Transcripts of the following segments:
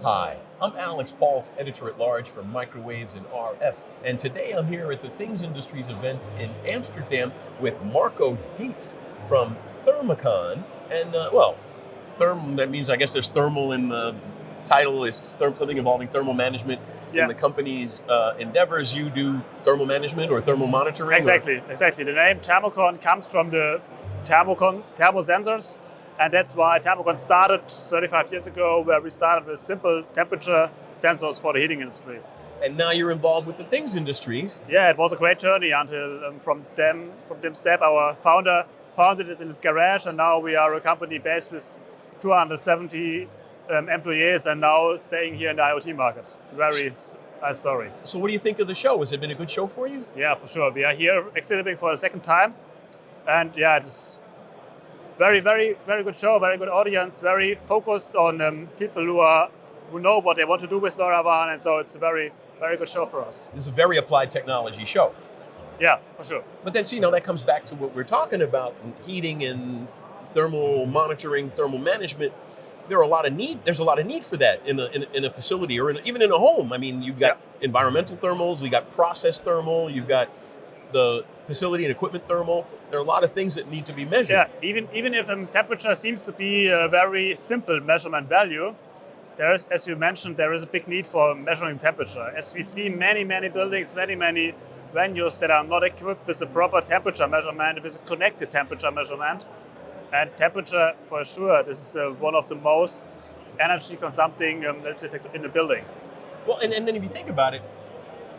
Hi, I'm Alix, Paultre, editor-at-large for Microwaves and RF, and today I'm here at the Things Industries event in Amsterdam with Marco Dietz from Thermokon, and that means I guess there's thermal in the title, is something involving thermal management. In the company's endeavors. You do thermal management or thermal monitoring? Exactly. The name Thermokon comes from the thermal sensors, and that's why Thermokon started 35 years ago, where we started with simple temperature sensors for the heating industry. And now you're involved with the Things Industries. Yeah, it was a great journey until from them step, our founder founded it in his garage, and now we are a company based with 270 employees and now staying here in the IoT market. It's a very nice story. So what do you think of the show? Has it been a good show for you? Yeah, for sure. We are here exhibiting for the second time. And yeah, it's very, very, very good show, very good audience, very focused on people who know what they want to do with LoRaWAN, and so it's a very, very good show for us. This is a very applied technology show. Yeah, for sure. But then, that comes back to what we're talking about, heating and thermal monitoring, thermal management. There's a lot of need for that in a facility or even in a home. I mean, you've got environmental thermals, you got process thermal, you've got the facility and equipment thermal. There are a lot of things that need to be measured. Yeah, even if temperature seems to be a very simple measurement value, there is, as you mentioned, there is a big need for measuring temperature. As we see many buildings, many venues that are not equipped with a proper temperature measurement, with a connected temperature measurement. And temperature, for sure, this is one of the most energy consuming in the building. Well, and then if you think about it,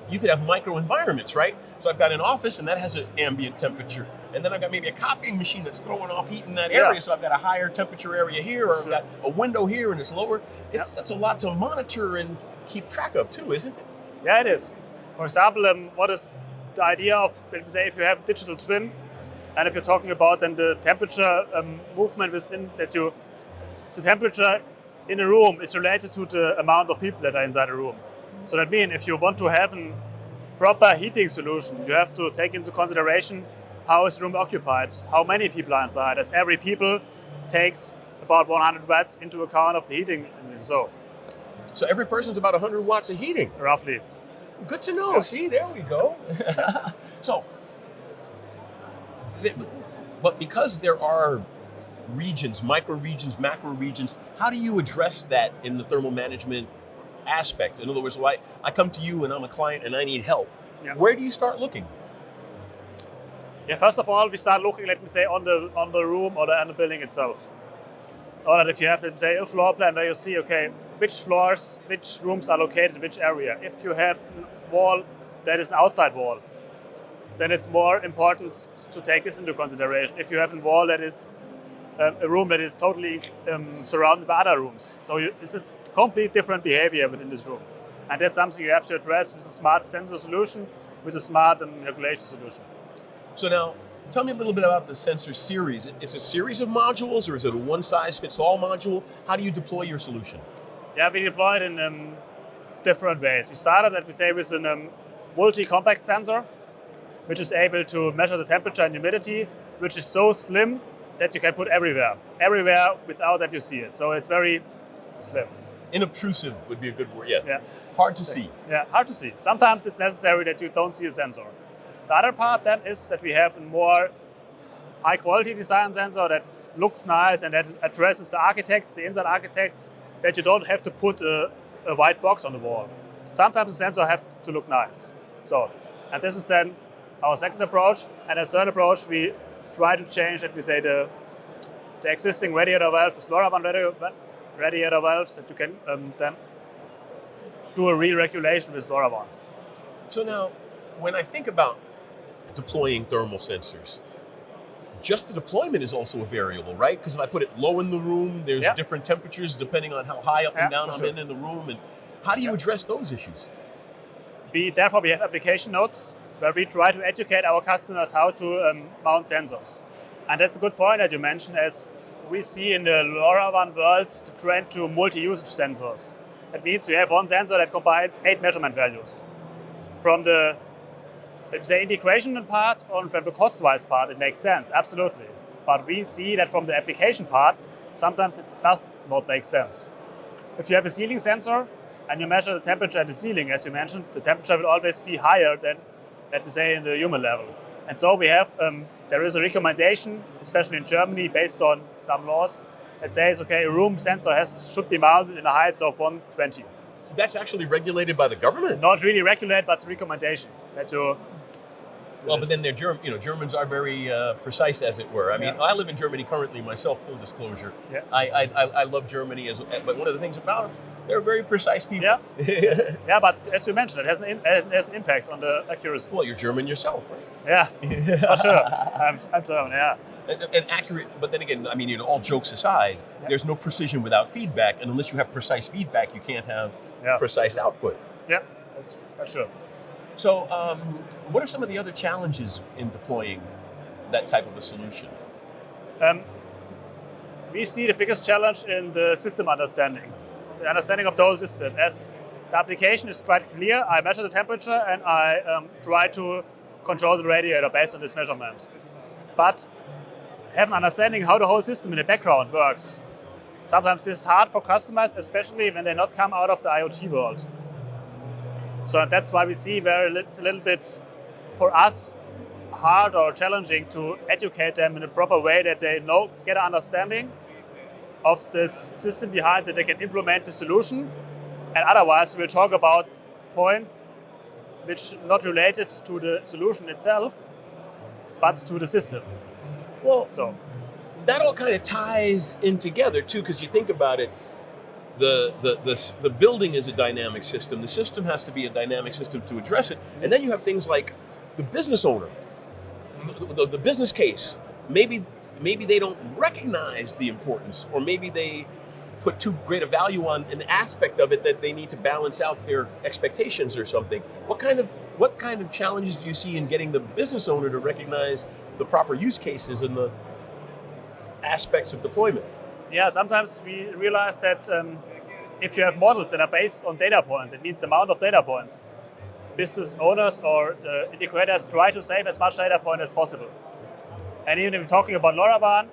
you could have microenvironments, right? So I've got an office and that has an ambient temperature. And then I've got maybe a copying machine that's throwing off heat in that area. So I've got a higher temperature area here, or I've got a window here and it's lower. That's a lot to monitor and keep track of too, isn't it? Yeah, it is. For example, what is the idea of, let me say, if you have a digital twin, and if you're talking about then the temperature movement within the temperature in a room is related to the amount of people that are inside a room. So that means if you want to have a proper heating solution, you have to take into consideration how is the room occupied, how many people are inside, as every people takes about 100 watts into account of the heating. So every person's about 100 watts of heating? Roughly. Good to know. Yeah. See, there we go. But because there are regions, micro-regions, macro-regions, how do you address that in the thermal management aspect? In other words, I come to you and I'm a client and I need help. Yeah. Where do you start looking? Yeah, first of all, we start looking, let me say, on the room or on the building itself. Or that if you have, let me say, a floor plan where you see, okay, which rooms are located in which area. If you have a wall that is an outside wall, then it's more important to take this into consideration. If you have a wall that is a room that is totally surrounded by other rooms. So it's a complete different behavior within this room. And that's something you have to address with a smart sensor solution, with a smart regulation solution. So now, tell me a little bit about the sensor series. It's a series of modules, or is it a one-size-fits-all module? How do you deploy your solution? Yeah, we deploy it in different ways. We started, let me say, with a multi-compact sensor, which is able to measure the temperature and humidity, which is so slim that you can put everywhere without that you see it. So it's very slim. Inobtrusive would be a good word, yeah. Hard to see. Yeah, hard to see. Sometimes it's necessary that you don't see a sensor. The other part then is that we have a more high quality design sensor that looks nice and that addresses the inside architects, that you don't have to put a white box on the wall. Sometimes the sensor has to look nice. And this is then our second approach. And as third approach, we try to change, let me say, the existing radiator valve with LoRaWAN radiator valves that you can then do a real regulation with LoRaWAN. So now, when I think about deploying thermal sensors, just the deployment is also a variable, right? Because if I put it low in the room, there's different temperatures depending on how high up and down I'm in the room. And how do you address those issues? Therefore, we have application notes where we try to educate our customers how to mount sensors. And that's a good point that you mentioned, as we see in the LoRaWAN world the trend to multi-usage sensors. That means you have one sensor that combines 8 measurement values. From the integration part or from the cost-wise part, it makes sense, absolutely. But we see that from the application part, sometimes it does not make sense. if you have a ceiling sensor and you measure the temperature at the ceiling, as you mentioned, the temperature will always be higher than, let me say, in the human level. And so we have, there is a recommendation, especially in Germany, based on some laws, that says, okay, a room sensor should be mounted in a height of 120. That's actually regulated by the government? Not really regulated, but it's a recommendation that you. Well, but then they're Germans are very precise, as it were. I mean, I live in Germany currently myself, full disclosure. Yeah. I love Germany, but one of the things about them, they're very precise people. Yeah, yeah, but as you mentioned, it has an impact on the accuracy. Well, you're German yourself, right? Yeah, for sure. I'm German, yeah. And accurate, but then again, I mean, all jokes aside, there's no precision without feedback, and unless you have precise feedback, you can't have precise output. Yeah, that's true. So, what are some of the other challenges in deploying that type of a solution? We see the biggest challenge in the system understanding, the understanding of the whole system. As the application is quite clear, I measure the temperature and I try to control the radiator based on this measurement. But have an understanding how the whole system in the background works. Sometimes this is hard for customers, especially when they not come out of the IoT world. So that's why we see where it's a little bit, for us, hard or challenging to educate them in a proper way that they get an understanding of this system behind, that they can implement the solution. And otherwise, we'll talk about points which are not related to the solution itself, but to the system. Well, that all kind of ties in together too, because you think about it, the building is a dynamic system. The system has to be a dynamic system to address it. And then you have things like the business owner, the business case. Maybe they don't recognize the importance, or maybe they put too great a value on an aspect of it that they need to balance out their expectations or something. What kind of challenges do you see in getting the business owner to recognize the proper use cases and the aspects of deployment? Yeah, sometimes we realize that if you have models that are based on data points, it means the amount of data points. Business owners or the integrators try to save as much data point as possible. And even if we're talking about LoRaWAN,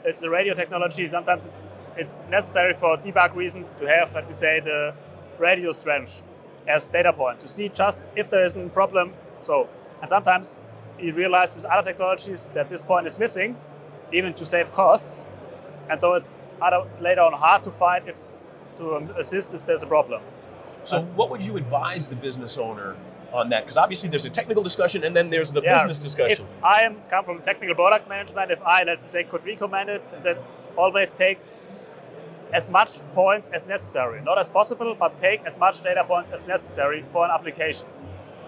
it's the radio technology. Sometimes it's necessary for debug reasons to have, let me say, the radio strength as data point to see just if there is a problem. And sometimes you realize with other technologies that this point is missing, even to save costs. And so it's later on hard to find to assist if there's a problem. So what would you advise the business owner on that? Because obviously there's a technical discussion and then there's the business discussion. If I come from technical product management, if I, let me say, could recommend it, then always take as much points as necessary. Not as possible, but take as much data points as necessary for an application.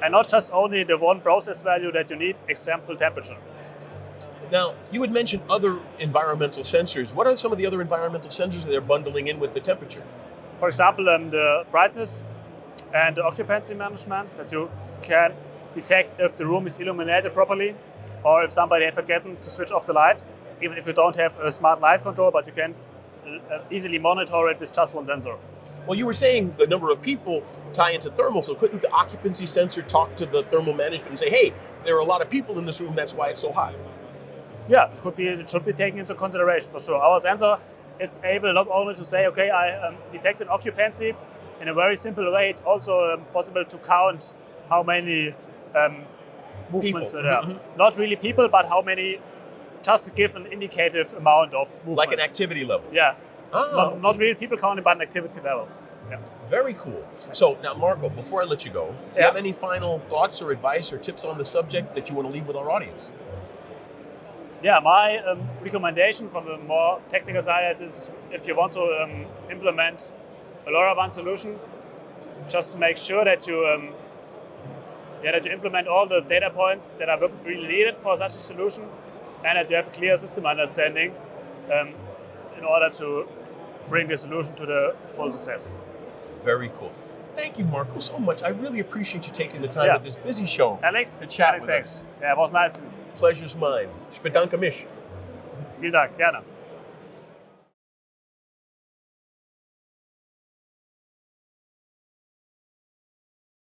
And not just only the one process value that you need, example, temperature. Now, you had mentioned other environmental sensors. What are some of the other environmental sensors that they're bundling in with the temperature? For example, the brightness and the occupancy management, that you can detect if the room is illuminated properly or if somebody had forgotten to switch off the light, even if you don't have a smart light control, but you can easily monitor it with just one sensor. Well, you were saying the number of people tie into thermal, so couldn't the occupancy sensor talk to the thermal management and say, hey, there are a lot of people in this room, that's why it's so hot? Yeah, it should be taken into consideration for sure. Our sensor is able not only to say, okay, I detected occupancy in a very simple way, it's also possible to count how many movements were there. Mm-hmm. Not really people, but how many, just to give an indicative amount of movements. Like an activity level? Yeah. Not really people counting, but an activity level. Yeah. Very cool. So now, Marco, before I let you go, do you have any final thoughts or advice or tips on the subject that you want to leave with our audience? Yeah, my recommendation from the more technical side is if you want to implement a LoRaWAN solution, just to make sure that you implement all the data points that are really needed for such a solution, and that you have a clear system understanding in order to bring the solution to the full success. Very cool. Thank you, Marco, so much. I really appreciate you taking the time at this busy show Alex, to chat with us. Yeah, it was nice. Pleasure's mine. Ich bedanke mich. Vielen Dank, gerne.